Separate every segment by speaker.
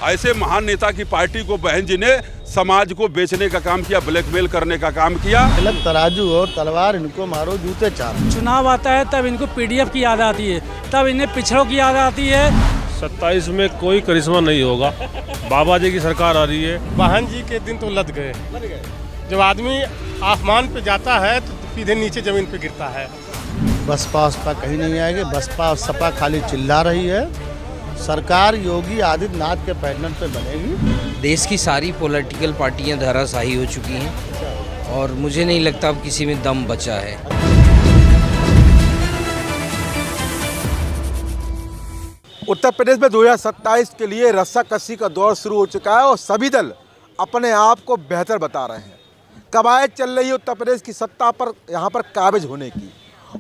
Speaker 1: ऐसे महान नेता की पार्टी को बहन जी ने समाज को बेचने का काम किया, ब्लैकमेल करने का काम किया।
Speaker 2: गलत तराजू और तलवार, इनको मारो जूते चार।
Speaker 3: चुनाव आता है तब इनको पीडीएफ की याद आती है, तब इन्हें पिछड़ों की याद आती है।
Speaker 4: 27 में कोई करिश्मा नहीं होगा, बाबा जी की सरकार आ रही है।
Speaker 5: बहन जी के दिन तो लद गए। जब आदमी आसमान पे जाता है तो सीधे नीचे जमीन पे गिरता है।
Speaker 2: बसपा उसपा कहीं नहीं आएगी। बसपा और सपा खाली चिल्ला रही है। सरकार योगी आदित्यनाथ के पैटर्न पे बनेगी।
Speaker 6: देश की सारी पॉलिटिकल पार्टियां धराशायी हो चुकी हैं और मुझे नहीं लगता अब किसी में दम बचा है।
Speaker 7: उत्तर प्रदेश में 2027 के लिए रस्साकसी का दौर शुरू हो चुका है और सभी दल अपने आप को बेहतर बता रहे हैं। कवायद चल रही है उत्तर प्रदेश की सत्ता पर यहाँ पर काबिज होने की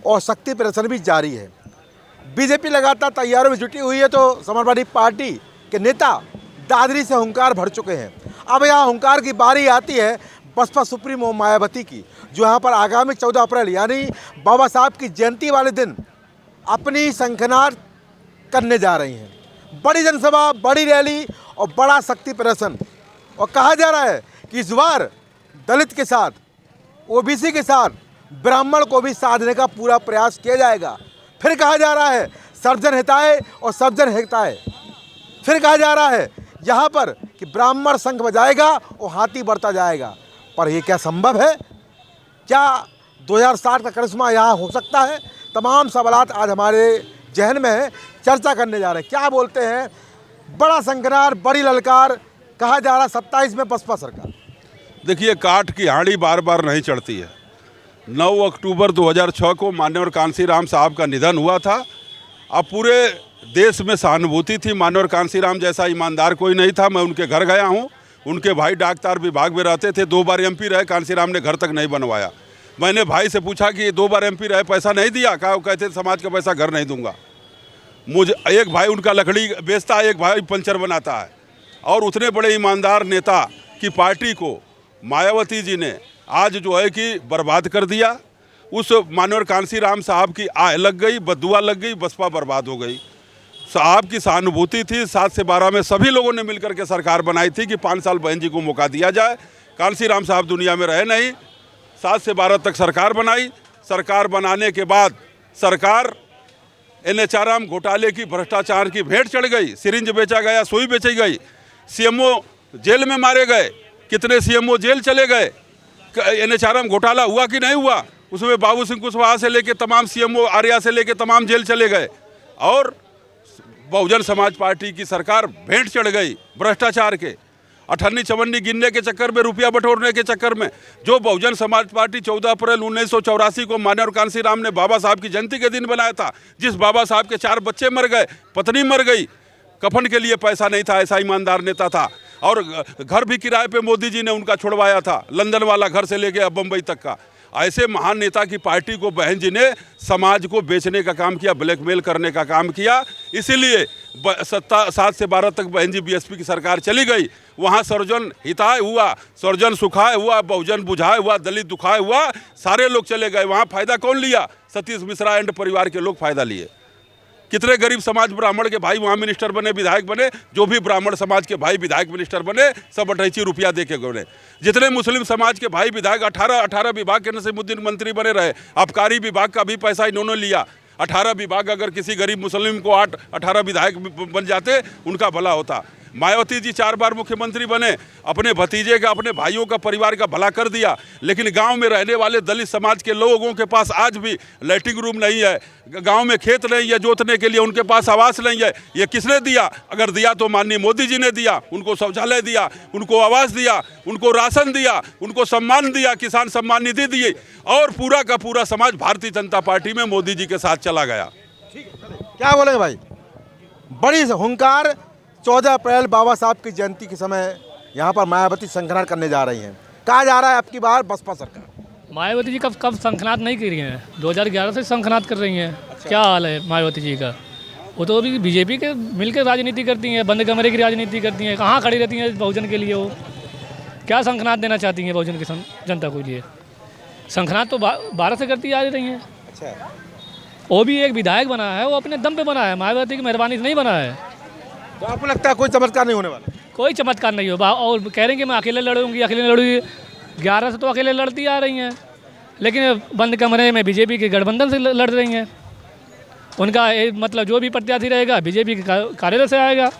Speaker 7: और शक्ति प्रदर्शन भी जारी है। बीजेपी लगातार तैयारियों में जुटी हुई है तो समाजवादी पार्टी के नेता दादरी से हुंकार भर चुके हैं। अब यहाँ हुंकार की बारी आती है बसपा सुप्रीमो मायावती की, जो यहाँ पर आगामी 14 अप्रैल यानी बाबा साहब की जयंती वाले दिन अपनी शंखनाद करने जा रही हैं। बड़ी जनसभा, बड़ी रैली और बड़ा शक्ति प्रदर्शन। और कहा जा रहा है कि इस बार दलित के साथ, ओबीसी के साथ, ब्राह्मण को भी साधने का पूरा प्रयास किया जाएगा। फिर कहा जा रहा है सर्वजन हिताय और सर्वजन हिताय। फिर कहा जा रहा है यहाँ पर कि ब्राह्मण शंख बजाएगा और हाथी बढ़ता जाएगा। पर ये क्या संभव है? क्या 2060 का करिश्मा यहाँ हो सकता है? तमाम सवालात आज हमारे जहन में है, चर्चा करने जा रहे हैं। क्या बोलते हैं? बड़ा संकरार, बड़ी ललकार, कहा जा रहा 27 में बसपा सरकार।
Speaker 1: देखिए, काठ की हांडी बार बार नहीं चढ़ती है। 9 अक्टूबर 2006 को मान्यवर कांसीराम साहब का निधन हुआ था। अब पूरे देश में सहानुभूति थी। मान्यवर कांसीराम जैसा ईमानदार कोई नहीं था। मैं उनके घर गया हूँ। उनके भाई डाकतार विभाग में रहते थे, 2 बार एमपी रहे। कांसीराम ने घर तक नहीं बनवाया। मैंने भाई से पूछा कि 2 बार एमपी रहे, पैसा नहीं दिया? कहा, वो कहते समाज का पैसा घर नहीं दूंगा। मुझे एक भाई उनका लकड़ी बेचता है, एक भाई पंचर बनाता है। और उतने बड़े ईमानदार नेता की पार्टी को मायावती जी ने आज जो है कि बर्बाद कर दिया। उस मान्यवर कांसीराम साहब की आह लग गई, बदुआ लग गई, बसपा बर्बाद हो गई। साहब की सहानुभूति थी। 7 से 12 में सभी लोगों ने मिलकर के सरकार बनाई थी कि 5 साल बहन जी को मौका दिया जाए। कांसीराम साहब दुनिया में रहे नहीं। 7 से 12 तक सरकार बनाई। सरकार बनाने के बाद सरकार NHRM घोटाले की, भ्रष्टाचार की भेंट चढ़ गई। सिरिंज बेचा गया, सुई बेची गई। CMO जेल में मारे गए। कितने CMO जेल चले गए। NHRM घोटाला हुआ कि नहीं हुआ? उसमें बाबू सिंह कुशवाहा से लेके तमाम CMO, आर्या से लेके तमाम जेल चले गए। और बहुजन समाज पार्टी की सरकार भेंट चढ़ गई भ्रष्टाचार के, अठन्नी चवन्नी गिनने के चक्कर में, रुपया बटोरने के चक्कर में। जो बहुजन समाज पार्टी 14 अप्रैल 1984 को मान्यवर कांसीराम ने बाबा साहब की जयंती के दिन बनाया था, जिस बाबा साहब के 4 बच्चे मर गए, पत्नी मर गई, कफन के लिए पैसा नहीं था, ऐसा ईमानदार नेता था। और घर भी किराए पे मोदी जी ने उनका छुड़वाया था, लंदन वाला घर से लेके अब बम्बई तक का। ऐसे महान नेता की पार्टी को बहन जी ने समाज को बेचने का काम किया, ब्लैकमेल करने का काम किया। इसीलिए 7 से 12 तक बहन जी BSP की सरकार चली गई। वहाँ सर्वजन हिताय हुआ, सर्वजन सुखाय हुआ, बहुजन बुझाए हुआ, दलित दुखाए हुआ, सारे लोग चले गए। वहाँ फ़ायदा कौन लिया? सतीश मिश्रा एंड परिवार के लोग फ़ायदा लिए। कितने गरीब समाज ब्राह्मण के भाई वहाँ मिनिस्टर बने, विधायक बने। जो भी ब्राह्मण समाज के भाई विधायक मिनिस्टर बने, सब 28 रुपया दे के बने। जितने मुस्लिम समाज के भाई विधायक 18 विभाग के नसीमुद्दीन मंत्री बने रहे। आबकारी विभाग का भी पैसा इन्होंने लिया। 18 विभाग, अगर किसी गरीब मुस्लिम को 18 विधायक बन जाते, उनका भला होता। मायावती जी 4 बार मुख्यमंत्री बने, अपने भतीजे का, अपने भाइयों का, परिवार का भला कर दिया। लेकिन गांव में रहने वाले दलित समाज के लोगों के पास आज भी लैट्रिन रूम नहीं है, गांव में खेत नहीं है जोतने के लिए, उनके पास आवास नहीं है। ये किसने दिया? अगर दिया तो माननीय मोदी जी ने दिया। उनको शौचालय दिया, उनको आवास दिया, उनको राशन दिया, उनको सम्मान दिया, किसान सम्मान निधि दी। और पूरा का पूरा समाज भारतीय जनता पार्टी में मोदी जी के साथ चला गया।
Speaker 7: क्या बोलेंगे भाई? बड़ी हुंकार 14 अप्रैल बाबा साहब की जयंती के समय यहाँ पर मायावती शंखनाद करने जा रही हैं। कहा जा रहा है आपकी बार बसपा सरकार।
Speaker 3: मायावती जी कब शंखनाद नहीं कर रही हैं, 2011 से शंखनाद कर रही हैं। अच्छा। क्या हाल है मायावती जी का? वो तो अभी बीजेपी के मिलकर राजनीति करती हैं, बंद कमरे की राजनीति करती हैं। कहाँ खड़ी रहती हैं बहुजन के लिए? वो क्या शंखनाद देना चाहती हैं बहुजन की जनता के लिए? शंखनाद तो 12 से करती आ रही हैं। अच्छा। वो भी एक विधायक बना है, वो अपने दम पे बना है, मायावती की मेहरबानी से नहीं बना है।
Speaker 7: तो आपको लगता है कोई चमत्कार नहीं होने वाला?
Speaker 3: कोई चमत्कार नहीं होगा। और कह रहे हैं कि मैं अकेले लड़ूंगी, अकेले लड़ूंगी। 11 से तो अकेले लड़ती आ रही हैं, लेकिन बंद कमरे में बीजेपी के गठबंधन से लड़ रही हैं। उनका मतलब जो भी प्रत्याशी रहेगा बीजेपी के कार्यालय से आएगा।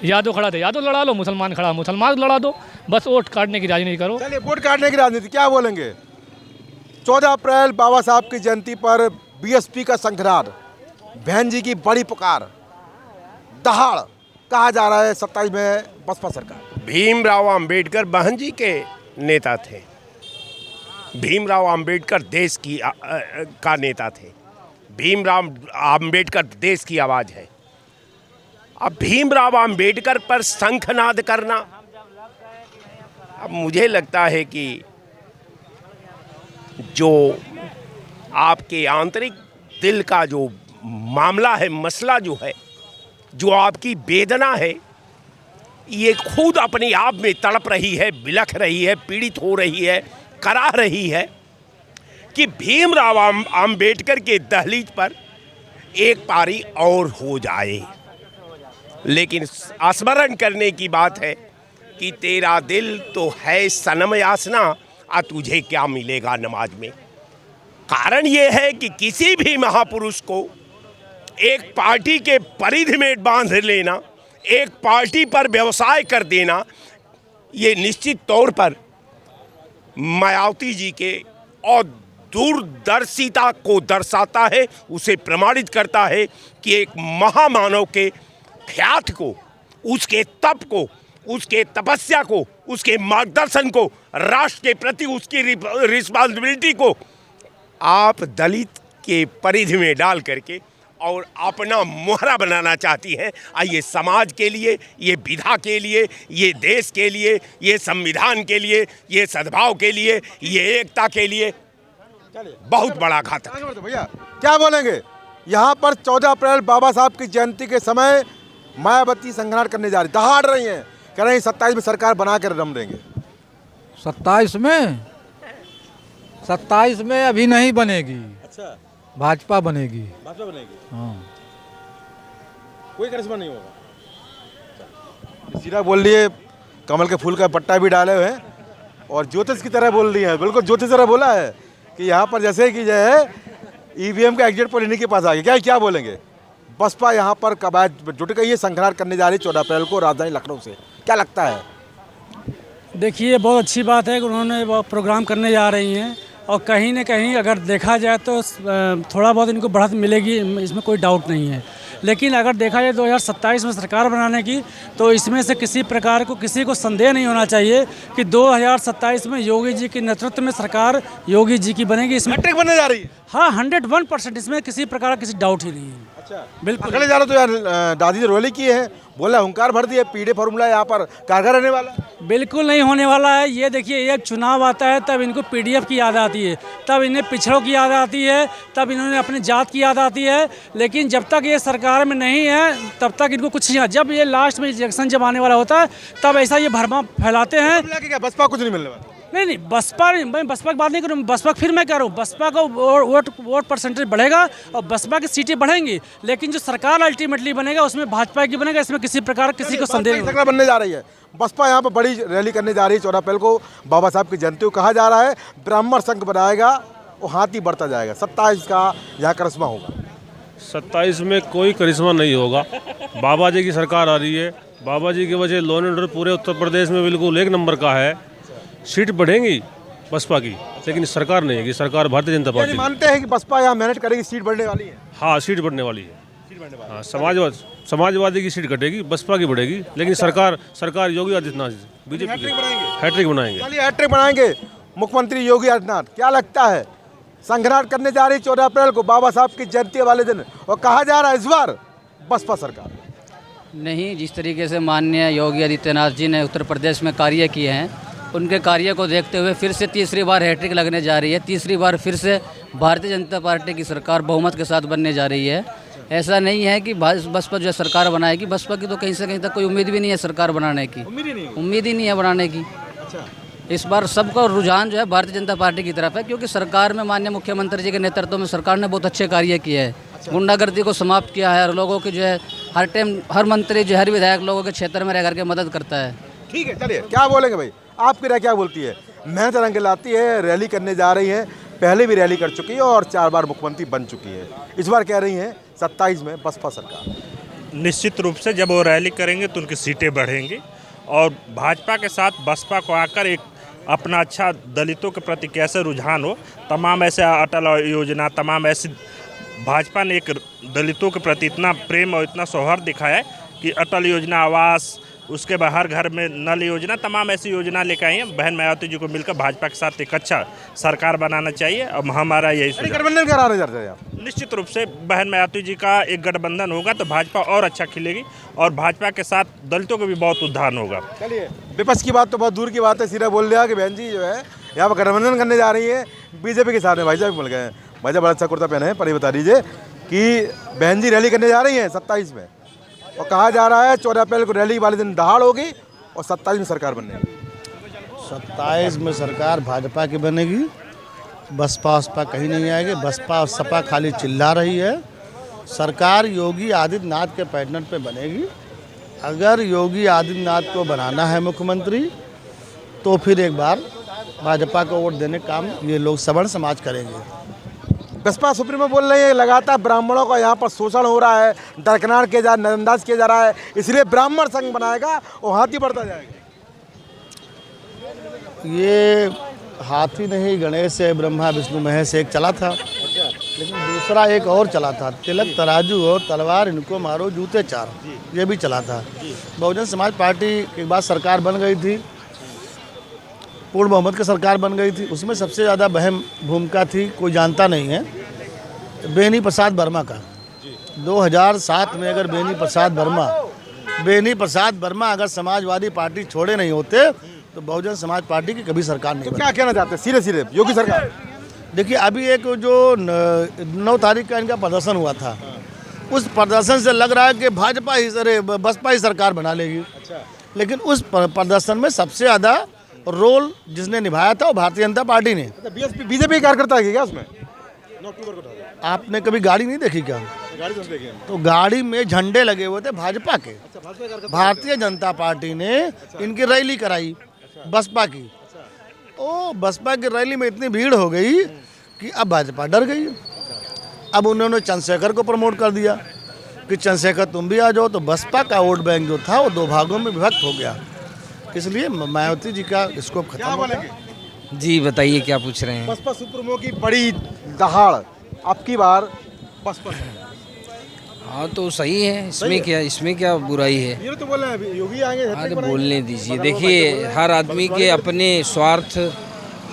Speaker 3: या तो खड़ा थे या तो लड़ा लो, मुसलमान खड़ा मुसलमान लड़ा दो, बस वोट काटने की राजनीति करो।
Speaker 7: चलिए, वोट काटने की राजनीति क्या बोलेंगे? 14 अप्रैल बाबा साहब की जयंती पर बीएसपी का शंखनाद, बहन जी की बड़ी पुकार, दहाड़ कहा जा रहा है 27 में बसपा सरकार।
Speaker 8: भीमराव अंबेडकर बहन जी के नेता थे। भीमराव अंबेडकर देश की का नेता थे। भीमराव अंबेडकर देश की आवाज़ है। अब भीमराव अंबेडकर पर शंखनाद करना, अब मुझे लगता है कि जो आपके आंतरिक दिल का जो मामला है, मसला जो है, जो आपकी वेदना है, ये खुद अपने आप में तड़प रही है, बिलख रही है, पीड़ित हो रही है, कराह रही है कि भीमराव अंबेडकर के दहलीज पर एक पारी और हो जाए। लेकिन स्मरण करने की बात है कि तेरा दिल तो है सनम यासना, आ तुझे क्या मिलेगा नमाज में। कारण ये है कि किसी भी महापुरुष को एक पार्टी के परिधि में बांध लेना, एक पार्टी पर व्यवसाय कर देना, ये निश्चित तौर पर मायावती जी के और दूरदर्शिता को दर्शाता है, उसे प्रमाणित करता है कि एक महामानव के ख्यात को, उसके तप को, उसके तपस्या को, उसके मार्गदर्शन को, राष्ट्र के प्रति उसकी रिस्पॉन्सिबिलिटी को आप दलित के परिधि में डाल करके और अपना मोहरा बनाना चाहती हैं। ये समाज के लिए, ये विधा के लिए, ये देश के लिए, ये संविधान के लिए, ये सद्भाव के लिए, ये एकता के लिए बहुत बड़ा घातक है।
Speaker 7: भैया क्या बोलेंगे? यहाँ पर 14 अप्रैल बाबा साहब की जयंती के समय मायावती संघर्ष करने जा रही, दहाड़ रही हैं, कह रहे हैं 27 में सरकार बना कर दम देंगे।
Speaker 9: 27 में अभी नहीं बनेगी।
Speaker 7: अच्छा,
Speaker 9: भाजपा बनेगी।
Speaker 7: भाजपा बनेगी?
Speaker 9: हाँ,
Speaker 7: कोई करिश्मा नहीं होगा। सीधा बोल लिए, कमल के फूल का पट्टा भी डाले हुए हैं और ज्योतिष की तरह बोल रही है, बिल्कुल ज्योतिष तरह बोला है कि यहाँ पर जैसे कि जो है ईवीएम का एग्जिट पोल इन्हीं के पास आ गया। क्या बोलेंगे? बसपा यहाँ पर कवायद जुट गई है, संघर्ष करने जा रही 14 अप्रैल को राजधानी लखनऊ से, क्या लगता है?
Speaker 10: देखिए, बहुत अच्छी बात है कि उन्होंने वो प्रोग्राम करने जा रही हैं और कहीं न कहीं अगर देखा जाए तो थोड़ा बहुत इनको बढ़त मिलेगी, इसमें कोई डाउट नहीं है। लेकिन अगर देखा जाए 2027 में सरकार बनाने की, तो इसमें से किसी प्रकार को किसी को संदेह नहीं होना चाहिए कि 2027 में योगी जी के नेतृत्व में सरकार योगी जी की बनेगी। इसमें
Speaker 7: हैट्रिक बनने जा रही है।
Speaker 10: हाँ, 101%, इसमें किसी प्रकार का किसी डाउट ही नहीं है।
Speaker 7: अच्छा,
Speaker 10: बिल्कुल।
Speaker 7: अगले जा रहे तो यार दादी रोली की है, बोला हुंकार भर दिए, पीढ़ी फॉर्मूला यहाँ पर कारगर रहने वाला।
Speaker 10: बिल्कुल नहीं होने वाला है। ये देखिए, ये चुनाव आता है तब इनको पीडीएफ की याद आती है, तब इन्हें पिछड़ों की याद आती है, तब इन्होंने अपनी जात की याद आती है। लेकिन जब तक ये सरकार में नहीं है तब तक इनको कुछ नहीं। जब ये लास्ट में इलेक्शन जब आने वाला होता है तब ऐसा ये भरमा फैलाते हैं।
Speaker 7: क्या बसपा कुछ नहीं मिलने वाला?
Speaker 10: नहीं, बसपा नहीं, मैं बसपा की बात नहीं करूँ। बसपा फिर मैं कह रहा हूँ, बसपा का वोट परसेंटेज बढ़ेगा और बसपा की सीटें बढ़ेंगी, लेकिन जो सरकार अल्टीमेटली बनेगा उसमें भाजपा की बनेगा। इसमें किसी प्रकार किसी को संदेह नहीं।
Speaker 7: सरकार बनने जा रही है, बसपा यहाँ पर बड़ी रैली करने जा रही है 14 अप्रैल को बाबा साहब की जयंती को। कहा जा रहा है ब्राह्मण संघ बनाएगा, वो हाथी बढ़ता जाएगा। 27 का यहाँ करिश्मा होगा।
Speaker 4: 27 में कोई करिश्मा नहीं होगा। बाबा जी की सरकार आ रही है। बाबा जी की वजह लॉ एंड ऑर्डर पूरे उत्तर प्रदेश में बिल्कुल एक नंबर का है। सीट बढ़ेंगी बसपा की, लेकिन सरकार नहीं है, सरकार भारतीय जनता पार्टी।
Speaker 7: मानते हैं कि बसपा यहाँ मैनेज करेगी, सीट बढ़ने वाली है।
Speaker 4: हाँ, सीट बढ़ने वाली है। हाँ, समाजवादी की सीट घटेगी, बसपा की बढ़ेगी, लेकिन सरकार योगी आदित्यनाथ बीजेपी हैट्रिक बनाएंगे।
Speaker 7: चलिए, हैट्रिक बनाएंगे मुख्यमंत्री योगी आदित्यनाथ। क्या लगता है? संघर्ष करने जा रही 14 अप्रैल को बाबा साहब की जयंती वाले दिन, और कहा जा रहा है इस बार बसपा सरकार
Speaker 11: नहीं। जिस तरीके से माननीय योगी आदित्यनाथ जी ने उत्तर प्रदेश में कार्य किए हैं, उनके कार्य को देखते हुए फिर से तीसरी बार हैट्रिक लगने जा रही है। तीसरी बार फिर से भारतीय जनता पार्टी की सरकार बहुमत के साथ बनने जा रही है। ऐसा नहीं है कि बसपा जो है सरकार बनाएगी। बसपा की तो कहीं से कहीं तक कोई उम्मीद भी नहीं है सरकार बनाने की, उम्मीद ही नहीं है बनाने की। इस बार सबका रुझान जो है भारतीय जनता पार्टी की तरफ है, क्योंकि सरकार में माननीय मुख्यमंत्री जी के नेतृत्व में सरकार ने बहुत अच्छे कार्य किए हैं। गुंडागर्दी को समाप्त किया है और लोगों की जो है हर टाइम हर मंत्री जो हर विधायक लोगों के क्षेत्र में रह करके मदद करता है।
Speaker 7: ठीक है, चलिए क्या बोलेंगे भाई, आपकी राय क्या बोलती है? मेहनत रंग लाती है, रैली करने जा रही है, पहले भी रैली कर चुकी है और 4 बार मुख्यमंत्री बन चुकी है, इस बार कह रही हैं 27 में बसपा सरकार।
Speaker 12: निश्चित रूप से जब वो रैली करेंगे तो उनकी सीटें बढ़ेंगी और भाजपा के साथ बसपा को आकर एक अपना अच्छा दलितों के प्रति कैसे रुझान हो, तमाम ऐसे अटल योजना, तमाम ऐसी भाजपा ने एक दलितों के प्रति इतना प्रेम और इतना सौहार्द दिखाया है कि अटल योजना, आवास, उसके बाद हर घर में नल योजना, तमाम ऐसी योजना लेकर आई हैं। बहन मायावती जी को मिलकर भाजपा के साथ एक अच्छा सरकार बनाना चाहिए और हमारा यही
Speaker 7: गठबंधन कराने जा रहे हैं आप?
Speaker 12: निश्चित रूप से बहन मायावती जी का एक गठबंधन होगा तो भाजपा और अच्छा खिलेगी और भाजपा के साथ दलितों को भी बहुत उद्धार होगा।
Speaker 7: चलिए, विपक्ष की बात तो बहुत दूर की बात है, सीधा बोल दिया कि बहन जी जो है यहाँ पर गठबंधन करने जा रही है बीजेपी के साथ में। भाई साहब मिल गए हैं, भाई साहब बड़ा अच्छा कुर्ता पहने हैं, पर ये बता दीजिए कि बहन जी रैली करने जा रही हैं 27 में और कहा जा रहा है 14 अप्रैल को रैली वाले दिन दहाड़ होगी और 27 में सरकार बनेगी।
Speaker 2: 27 में सरकार भाजपा की बनेगी, बसपा उसपा कहीं नहीं आएगी। बसपा और सपा खाली चिल्ला रही है। सरकार योगी आदित्यनाथ के पैटर्न पे बनेगी। अगर योगी आदित्यनाथ को बनाना है मुख्यमंत्री तो फिर एक बार भाजपा को वोट देने का काम ये लोग सवर्ण समाज करेंगे।
Speaker 7: बसपा सुप्रीमो बोल रही है लगातार ब्राह्मणों का यहाँ पर शोषण हो रहा है, दरकिनार किया जा, नजरअंदाज किया जा रहा है, इसलिए ब्राह्मण संघ बनाएगा और हाथी बढ़ता जाएगा।
Speaker 2: ये हाथी नहीं, गणेश है, ब्रह्मा विष्णु महेश एक चला था, लेकिन दूसरा एक और चला था, तिलक तराजू और तलवार इनको मारो जूते चार, ये भी चला था। बहुजन समाज पार्टी के बाद सरकार बन गई थी, पूर्ण बहुमत की सरकार बन गई थी, उसमें सबसे ज़्यादा अहम भूमिका थी, कोई जानता नहीं है, बेनी प्रसाद वर्मा का। 2007 में अगर बेनी प्रसाद वर्मा अगर समाजवादी पार्टी छोड़े नहीं होते तो बहुजन समाज पार्टी की कभी सरकार नहीं।
Speaker 7: तो क्या कहना चाहते हैं सीधे योगी सरकार?
Speaker 2: देखिए, अभी एक जो 9 तारीख का इनका प्रदर्शन हुआ था, उस प्रदर्शन से लग रहा है कि भाजपा ही बसपा ही सरकार बना लेगी। लेकिन उस प्रदर्शन में सबसे ज़्यादा रोल जिसने निभाया था वो भारतीय जनता पार्टी ने।
Speaker 7: बीजेपी कार्यकर्ता है क्या उसमें?
Speaker 2: आपने कभी गाड़ी नहीं देखी क्या? तो गाड़ी में झंडे लगे हुए थे भाजपा के। भारतीय जनता पार्टी ने इनकी रैली कराई बसपा की। ओ बसपा की रैली में इतनी भीड़ हो गई कि अब भाजपा डर गई। अब उन्होंने चंद्रशेखर को प्रमोट कर दिया कि चंद्रशेखर तुम भी आ जाओ, तो बसपा का वोट बैंक जो था वो 2 भागों में विभक्त हो गया। इसलिए मायावती जी का स्कोप खत्म हो गया।
Speaker 6: जी बताइए क्या पूछ रहे हैं?
Speaker 7: बसपा सुप्रीमो की बड़ी दहाड़ अब की बार बसपा।
Speaker 6: हाँ तो सही है, इसमें क्या बुराई है?
Speaker 7: ये तो बोल रहे हैं योगी आएंगे।
Speaker 6: हाँ तो बोलने दीजिए। देखिए, हर आदमी के अपने स्वार्थ,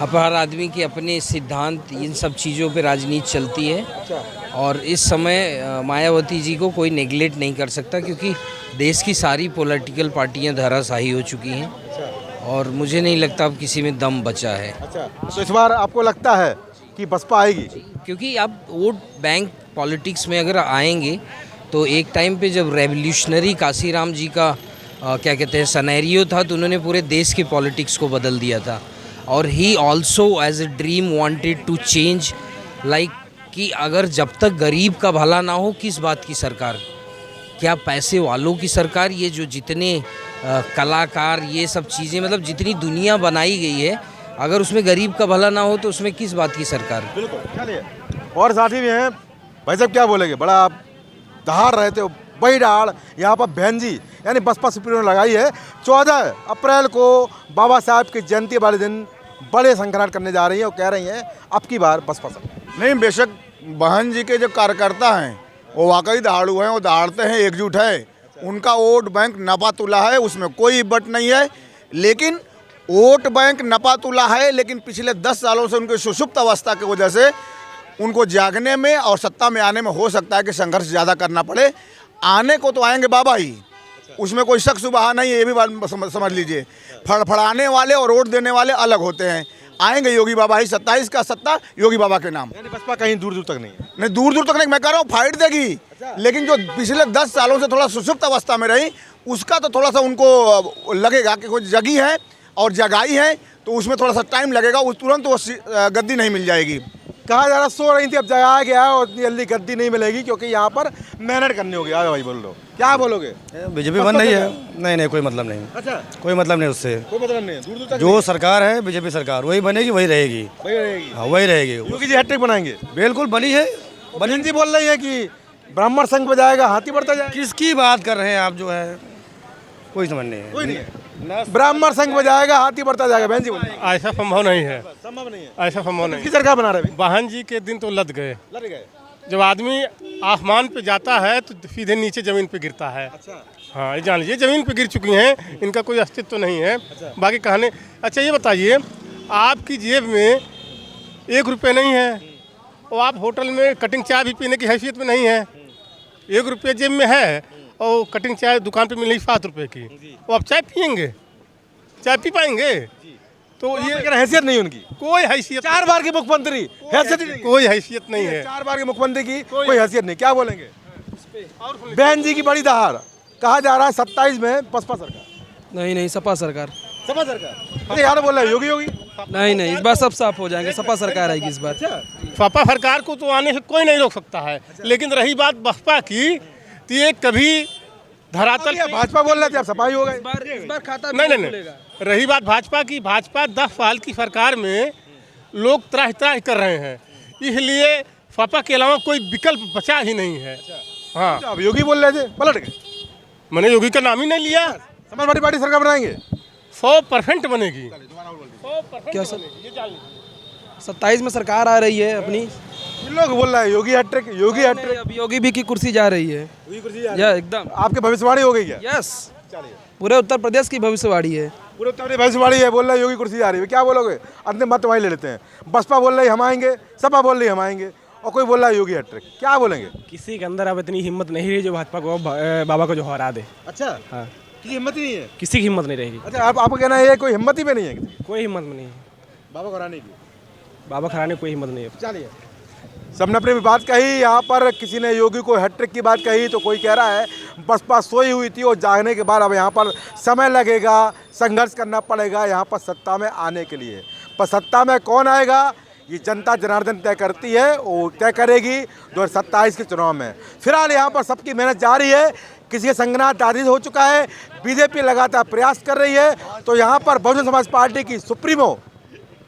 Speaker 6: हर आदमी के अपने सिद्धांत, इन सब चीज़ों पे राजनीति चलती है। और इस समय मायावती जी को कोई नेगलेक्ट नहीं कर सकता क्योंकि देश की सारी पॉलिटिकल पार्टियां धराशायी हो चुकी हैं और मुझे नहीं लगता अब किसी में दम बचा है।
Speaker 7: तो इस बार आपको लगता है कि बसपा आएगी?
Speaker 6: क्योंकि अब वोट बैंक पॉलिटिक्स में अगर आएंगे तो एक टाइम पे जब रेवोल्यूशनरी काशीराम जी का क्या कहते हैं सिनेरियो था तो उन्होंने पूरे देश के पॉलिटिक्स को बदल दिया था। और he also as a dream wanted to change, like कि अगर जब तक गरीब का भला ना हो किस बात की सरकार, क्या पैसे वालों की सरकार? ये जो जितने कलाकार, ये सब चीज़ें, मतलब जितनी दुनिया बनाई गई है, अगर उसमें गरीब का भला ना हो तो उसमें किस बात की सरकार?
Speaker 7: बिल्कुल। चलिए, और साथी भी हैं भाई साहब, क्या बोलेंगे? बड़ा आप दहाड़ रहे थे, बड़ी दहाड़ यहाँ पर बहन जी यानी बसपा सुप्रीमो लगाई है। 14 अप्रैल को बाबा साहब की जयंती वाले दिन बड़े संकराट करने जा रही है और कह रही हैं अब की बार बसपा सरकार।
Speaker 13: नहीं, बेशक बहन जी के जो कार्यकर्ता हैं वो वाकई दहाड़ू हैं, वो दहाड़ते हैं, एकजुट है, उनका वोट बैंक नपा तुला है, उसमें कोई बट नहीं है। लेकिन वोट बैंक नपा तुला है, लेकिन पिछले 10 सालों से उनकी सुषुप्त अवस्था की वजह से उनको जागने में और सत्ता में आने में हो सकता है कि संघर्ष ज़्यादा करना पड़े। आने को तो आएंगे बाबा ही, उसमें कोई शक सुबह नहीं है, ये भी बात समझ लीजिए। फड़फड़ाने वाले और वोट देने वाले अलग होते हैं। आएंगे योगी बाबा ही, 27 का सत्ता योगी बाबा के नाम।
Speaker 7: बसपा कहीं दूर दूर तक नहीं है?
Speaker 13: नहीं, दूर दूर तक नहीं, मैं कह रहा हूँ फाइट देगी। लेकिन जो पिछले 10 सालों से थोड़ा सुषुप्त अवस्था में रही, उसका तो थोड़ा सा उनको लगेगा कि कोई जगी है और जगाई है, तो उसमें थोड़ा सा टाइम लगेगा, उस तुरंत वो गद्दी नहीं मिल जाएगी।
Speaker 7: कहा जा रहा सो रही थी, अब जगाया गया है और इतनी जल्दी गद्दी नहीं मिलेगी क्योंकि यहाँ पर मेहनत करनी होगी। आगे भाई बोल लो, क्या बोलोगे?
Speaker 2: बीजेपी बंद नहीं है, नहीं कोई मतलब नहीं।
Speaker 7: अच्छा,
Speaker 2: कोई मतलब नहीं उससे,
Speaker 7: कोई मतलब नहीं है, दूर दूर तक
Speaker 2: जो सरकार है बीजेपी सरकार वही बनेगी, वही रहेगी।
Speaker 7: वही रहेगी।
Speaker 2: हाँ वही रहेगी।
Speaker 7: योगी जी हैट्रिक बनाएंगे?
Speaker 2: बिल्कुल बनी है।
Speaker 7: बनिन जी बोल रही है कि ब्राह्मण संघ बजाएगा, हाथी बढ़ता जाएगा।
Speaker 2: किसकी बात कर रहे हैं आप? जो है कोई समझ नहीं है।
Speaker 7: कोई नहीं है। ब्राह्मण संघ बजाएगा, हाथी बढ़ता जाएगा। बहन जी बोल रही है।
Speaker 5: ऐसा संभव नहीं है,
Speaker 7: संभव नहीं है।
Speaker 5: ऐसा संभव नहीं।
Speaker 7: किसकी सरकार बना रहे?
Speaker 5: वाहन जी के दिन तो लद गए।
Speaker 7: लड़ गए।
Speaker 5: जब आदमी आसमान पे जाता है तो सीधे नीचे जमीन पे गिरता है।
Speaker 7: अच्छा,
Speaker 5: हाँ ये जान लीजिए, जमीन पे गिर चुकी हैं, इनका कोई अस्तित्व तो नहीं है। बाकी कहने, अच्छा ये बताइए, आपकी जेब में 1 रुपये नहीं है और आप होटल में कटिंग चाय भी पीने की हैसियत में नहीं है। 1 रुपये जेब में है और कटिंग चाय दुकान पे मिल रही 7 रुपये की, और आप चाय पियेंगे, चाय पी पाएंगे? तो ये
Speaker 7: हैसियत नहीं उनकी,
Speaker 5: कोई हैसियत,
Speaker 7: 4 बार की मुख्यमंत्री, हैसियत ही नहीं।
Speaker 5: कोई हैसियत नहीं है।
Speaker 7: 4 बार के मुख्यमंत्री की कोई हैसियत नहीं। क्या बोलेंगे? बहन जी की बड़ी दहाड़, कहा जा रहा है 27 में बसपा सरकार।
Speaker 9: नहीं सपा सरकार।
Speaker 7: सपा सरकार? अरे यार बोल रहा है योगी योगी।
Speaker 9: नहीं इस बार सब साफ हो जाएंगे, सपा सरकार आएगी इस बार।
Speaker 5: सपा सरकार को तो आने से कोई नहीं रोक सकता है, लेकिन रही बात बसपा की, तो ये कभी धरातल,
Speaker 7: भाजपा बोल रहे थे, अब सपा ही हो गए।
Speaker 9: इस बार खाता
Speaker 5: नहीं। रही बात भाजपा की, भाजपा 10 साल की सरकार में लोग त्राह त्राह कर रहे हैं, इसलिए सपा के अलावा कोई विकल्प बचा ही नहीं है। हाँ,
Speaker 7: अब योगी बोल रहे थे, पलट गए।
Speaker 5: मैंने योगी का नाम ही नहीं लिया।
Speaker 7: समाजवादी पार्टी सरकार बनाएंगे,
Speaker 5: 100% बनेगी।
Speaker 9: क्या सर? 27 में सरकार आ रही है अपनी।
Speaker 7: लोग बोल रहे हैं योगी हैट्रिक, योगी हैट्रिक।
Speaker 9: अब योगी भी की कुर्सी जा रही है। या एकदम
Speaker 7: आपके भविष्यवाणी हो गई क्या?
Speaker 9: यस, पूरे उत्तर प्रदेश की भविष्यवाणी है।
Speaker 7: पूरे उत्तर प्रदेश भविष्यवाणी है, बोल रहे योगी कुर्सी जा रही है। क्या बोलोगे? अंतिम मत वहीं ले लेते हैं। बसपा बोल रही हम आएंगे, सपा बोल रही हम आएंगे, और कोई बोल रहा है योगी हैट्रिक। क्या बोलेंगे?
Speaker 5: किसी के अंदर अब इतनी हिम्मत नहीं रही जो भाजपा को बाबा को जो हरा दे।
Speaker 7: अच्छा,
Speaker 5: हाँ,
Speaker 7: की हिम्मत ही नहीं है।
Speaker 5: किसी की हिम्मत नहीं रहेगी।
Speaker 7: अच्छा, आपका कहना है कोई हिम्मत ही में नहीं है किसी?
Speaker 5: कोई हिम्मत में नहीं है
Speaker 7: बाबा को हराने की।
Speaker 5: बाबा खराने कोई हिम्मत नहीं है।
Speaker 7: चलिए, सबने अपनी बात कही। यहाँ पर किसी ने योगी को हैट्रिक की बात कही, तो कोई कह रहा है बसपा सोई हुई थी और जागने के बाद अब यहाँ पर समय लगेगा, संघर्ष करना पड़ेगा यहाँ पर सत्ता में आने के लिए। पर सत्ता में कौन आएगा ये जनता जनार्दन तय करती है, वो तय करेगी 2027 के चुनाव में। फिलहाल यहाँ पर सबकी मेहनत जारी है, किसी का संगनाथ आदित हो चुका है, बीजेपी लगातार प्रयास कर रही है। तो यहाँ पर बहुजन समाज पार्टी की सुप्रीमो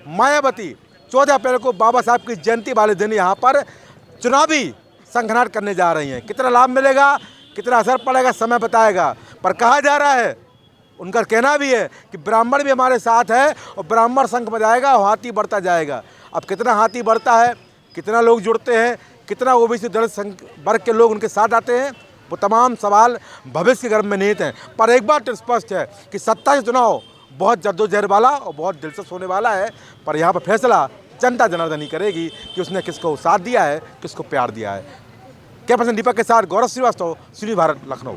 Speaker 7: मायावती 14 अप्रैल को बाबा साहब की जयंती वाले दिन यहाँ पर चुनावी संघनाट करने जा रही हैं। कितना लाभ मिलेगा, कितना असर पड़ेगा, समय बताएगा। पर कहा जा रहा है, उनका कहना भी है कि ब्राह्मण भी हमारे साथ है और ब्राह्मण संघ बजाएगा और हाथी बढ़ता जाएगा। अब कितना हाथी बढ़ता है, कितना लोग जुड़ते हैं, कितना ओबीसी दलित संघ वर्ग के लोग उनके साथ आते हैं, वो तमाम सवाल भविष्य के गर्भ में निहित हैं। पर एक बात स्पष्ट है कि सत्ता के चुनाव बहुत जद्दोजहद वाला और बहुत दिलचस्प होने वाला है। पर यहाँ पर फैसला जनता जनार्दन ही करेगी कि उसने किसको साथ दिया है, किसको प्यार दिया है। कैमरा पर्सन दीपक के साथ गौरव श्रीवास्तव, श्री भारत, लखनऊ।